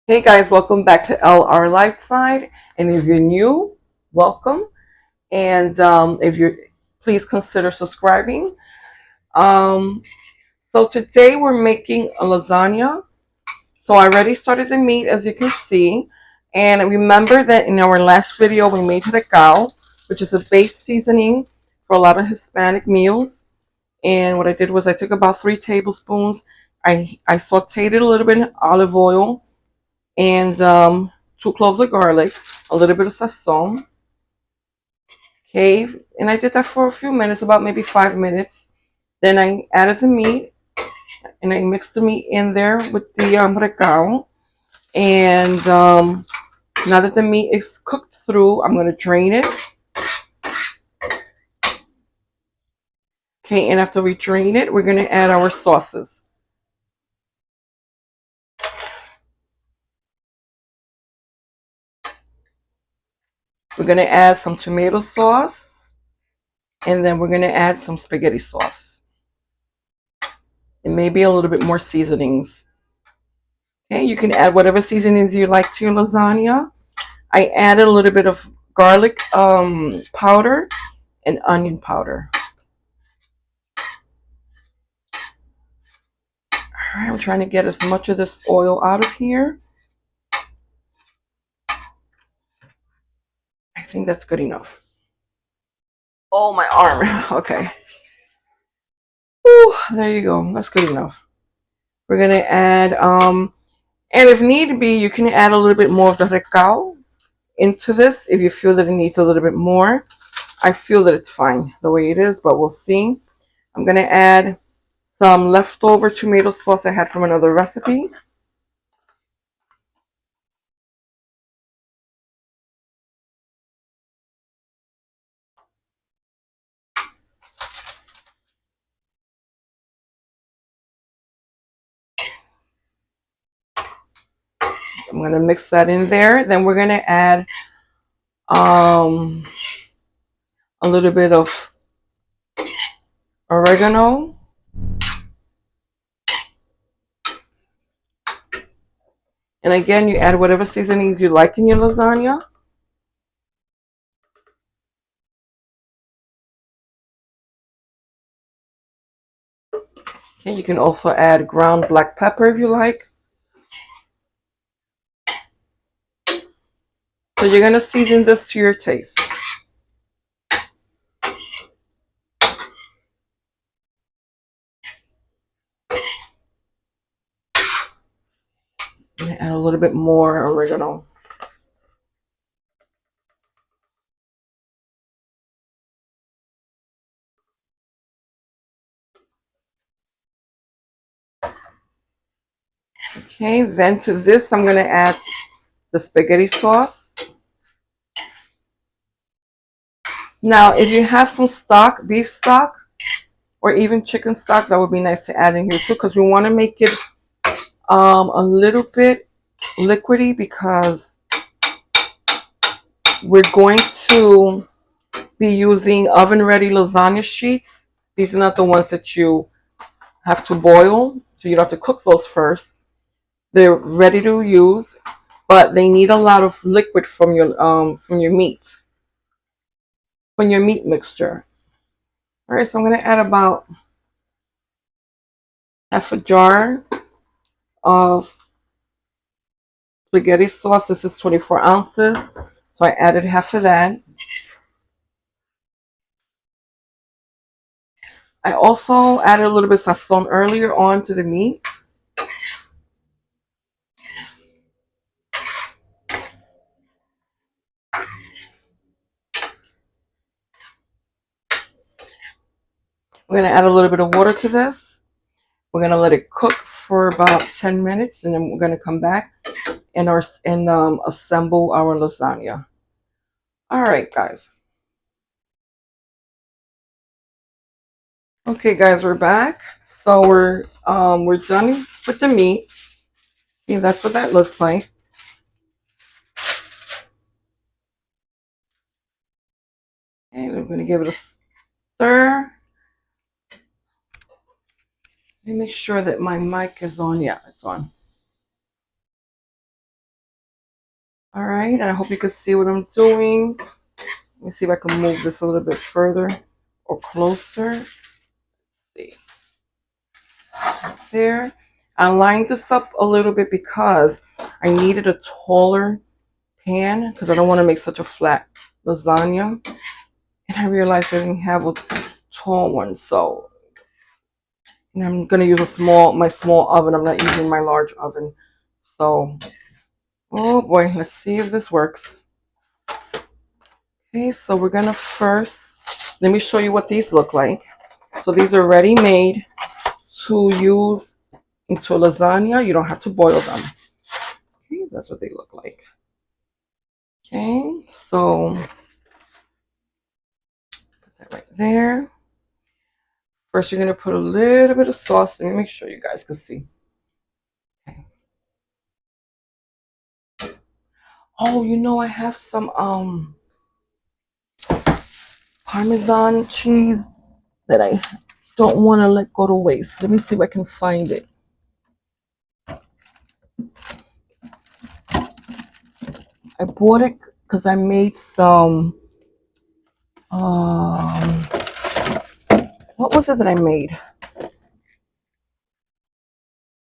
Hey guys, welcome back to LR Lifeside. And if you're new, welcome. And if you're, please consider subscribing. Um, so today we're making a lasagna. So I already started the meat, as you can see. And remember that in our last video we made ricotta, which is a base seasoning for a lot of Hispanic meals. And what I did was I took about 3 tablespoons. I sauteed it a little bit in olive oil and 2 cloves of garlic, a little bit of sazon. Okay, and I did that for a few minutes, about maybe 5 minutes. Then I added the meat and I mixed the meat in there with the recao. And now that the meat is cooked through, I'm going to drain it. Okay, and after we drain it, we're going to add our sauces. We're going to add some tomato sauce, and then we're going to add some spaghetti sauce, and maybe a little bit more seasonings. Okay, you can add whatever seasonings you like to your lasagna. I added a little bit of garlic powder and onion powder. All right, I'm trying to get as much of this oil out of here. I think that's good enough. Oh, my arm. Okay. Whew, there you go. That's good enough. We're gonna add and if need be, you can add a little bit more of the recao into this if you feel that it needs a little bit more. I feel that it's fine the way it is, but we'll see. I'm gonna add some leftover tomato sauce I had from another recipe. I'm gonna mix that in there. Then we're gonna add um, a little bit of oregano. And again, you add whatever seasonings you like in your lasagna. Okay, you can also add ground black pepper if you like. So you're gonna season this to your taste. I'm gonna add a little bit more oregano. Okay, then to this I'm gonna add the spaghetti sauce. Now, if you have some stock, beef stock, or even chicken stock, that would be nice to add in here too, because we want to make it a little bit liquidy because we're going to be using oven ready lasagna sheets. These are not the ones that you have to boil, so you don't have to cook those first. They're ready to use, but they need a lot of liquid from your meat, from your meat mixture. All right, so I'm going to add about half a jar of spaghetti sauce. This is 24 ounces, so I added half of that. I also added a little bit of sazon earlier on to the meat. We're going to add a little bit of water to this. We're going to let it cook for about 10 minutes, and then we're going to come back and assemble our lasagna. All right, guys. Okay, guys, we're back. So we're done with the meat. See, that's what that looks like. And we're going to give it a stir. Let me make sure that my mic is on. Yeah, it's on. All right, and I hope you can see what I'm doing. Let me see if I can move this a little bit further or closer. Let's see, there. I lined this up a little bit because I needed a taller pan because I don't want to make such a flat lasagna. And I realized I didn't have a tall one, so and I'm gonna use my small oven. I'm not using my large oven. So, oh boy, let's see if this works. Okay, so we're gonna first, let me show you what these look like. So these are ready made to use into lasagna. You don't have to boil them. Okay, that's what they look like. Okay, so put that right there. First, you're gonna put a little bit of sauce. Let me make sure you guys can see. Okay. Oh, I have some Parmesan cheese that I don't want to let go to waste. Let me see if I can find it. I bought it because I made some. Um, what was it that I made?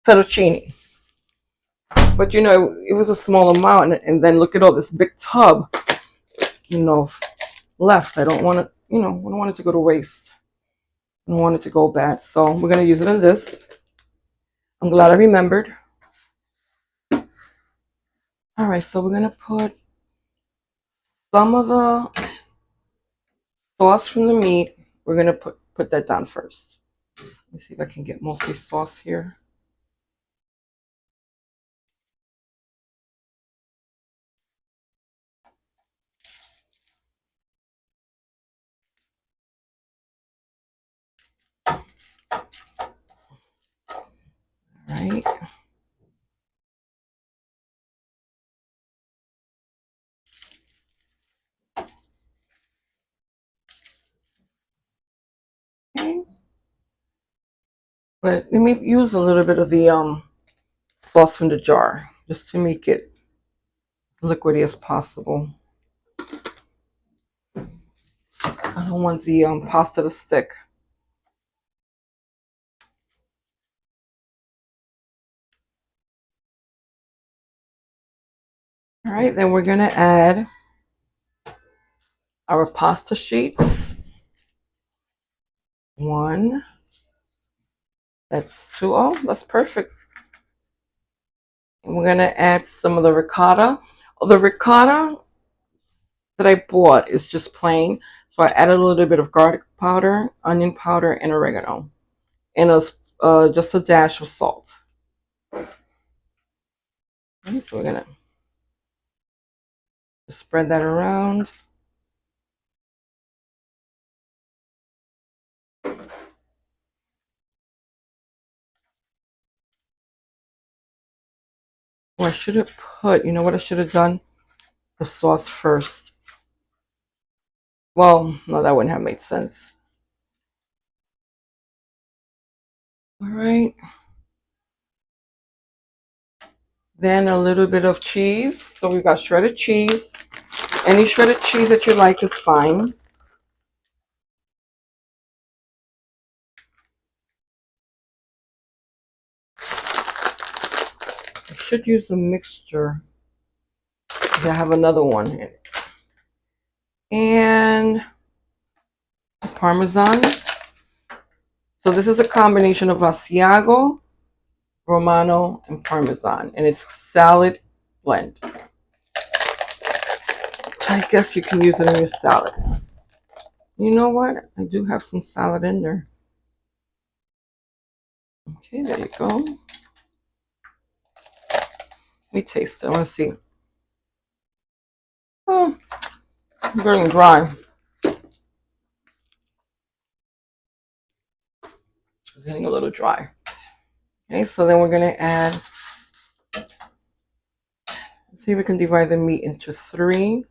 Fettuccine. But it was a small amount, and then look at all this big tub, you know, left. I don't want it. I don't want it to go to waste. I don't want it to go bad. So we're gonna use it in this. I'm glad I remembered. All right, so we're gonna put some of the sauce from the meat. We're gonna put that down first. Let me see if I can get mostly sauce here. All right. Okay. But let me use a little bit of the sauce from the jar just to make it liquidy as possible. I don't want the pasta to stick. All right, then we're gonna add our pasta sheets. One, that's two. Oh, that's perfect. And we're gonna add some of the ricotta. Oh, the ricotta that I bought is just plain, so I added a little bit of garlic powder, onion powder, and oregano, and just a dash of salt. Okay, so we're gonna spread that around. Well, I should have put, you know what I should have done? The sauce first. Well, no, that wouldn't have made sense. All right. Then a little bit of cheese. So we've got shredded cheese. Any shredded cheese that you like is fine. I should use a mixture. I have another one. And Parmesan. So this is a combination of Asiago, Romano, and Parmesan. And it's salad blend. I guess you can use it in your salad. You know what? I do have some salad in there. Okay, there you go. Let me taste it. I want to see. Oh, it's getting dry. It's getting a little dry. Okay, so then we're going to add, see if we can divide the meat into three.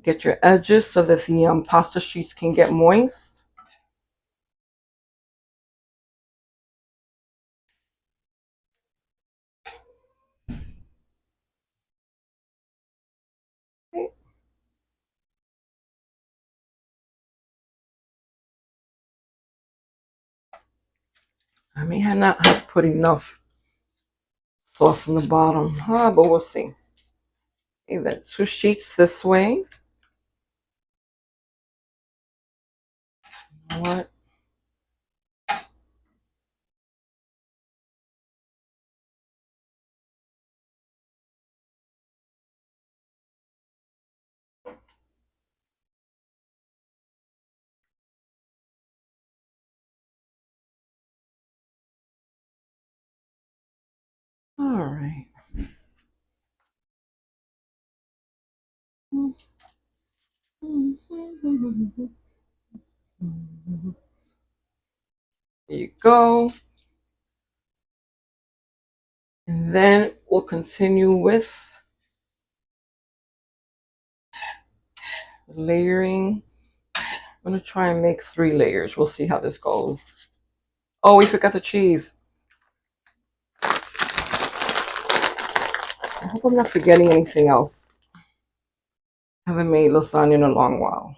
Get your edges so that the pasta sheets can get moist. I may not have put enough sauce in the bottom, but we'll see. Even 2 sheets this way. You know what? All right. There you go. And then we'll continue with layering. I'm going to try and make 3 layers. We'll see how this goes. Oh, we forgot the cheese. I hope I'm not forgetting anything else. I haven't made lasagna in a long while.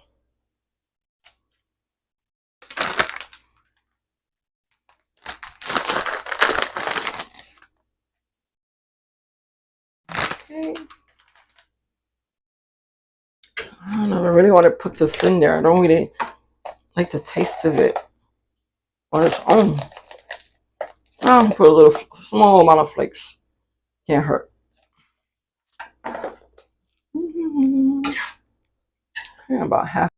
Okay. I don't know. I really want to put this in there. I don't really like the taste of it on its own. I'll put a little small amount of flakes. Can't hurt. Yeah, about half.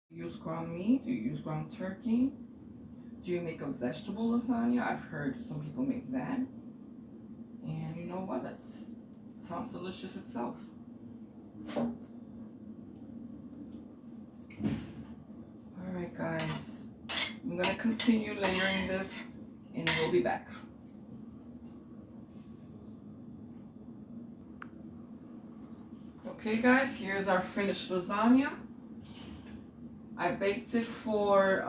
Do you use ground meat? Do you use ground turkey? Do you make a vegetable lasagna? I've heard some people make that. And you know what? That sounds delicious itself. Alright, guys. I'm going to continue layering this and we'll be back. Okay guys, here's our finished lasagna. I baked it for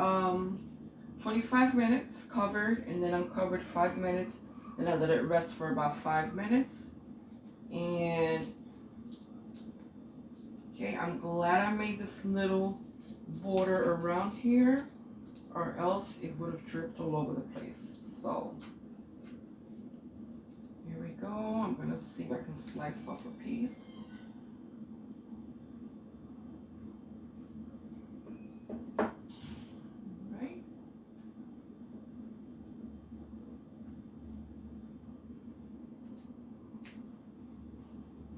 25 minutes covered, and then uncovered 5 minutes, and I let it rest for about 5 minutes. And okay, I'm glad I made this little border around here, or else it would have dripped all over the place. So here we go. I'm gonna see if I can slice off a piece. Right.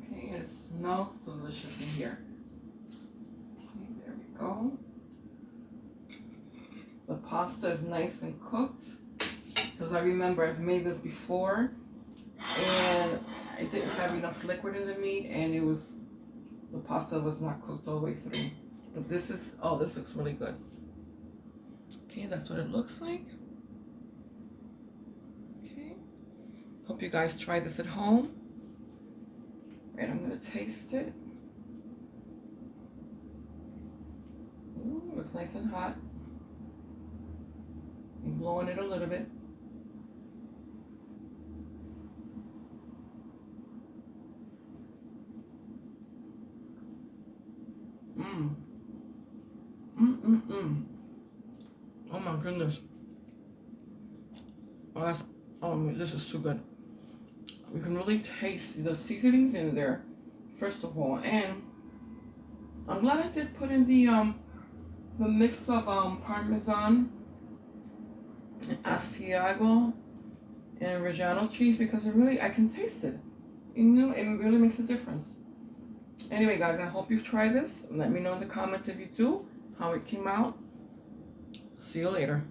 Okay, and it smells delicious in here. Okay, there we go. The pasta is nice and cooked, because I remember I've made this before and I didn't have enough liquid in the meat, and the pasta was not cooked all the way through. But this looks really good. Okay, that's what it looks like. Okay, hope you guys try this at home. Right, I'm gonna taste it. Ooh, looks nice and hot. I'm blowing it a little bit. Oh my goodness. This is too good. We can really taste the seasonings in there, first of all, and I'm glad I did put in the mix of Parmesan and Asiago and Reggiano cheese, because I can taste it. You know, it really makes a difference. Anyway, guys, I hope you've tried this. Let me know in the comments if you do, how it came out. See you later.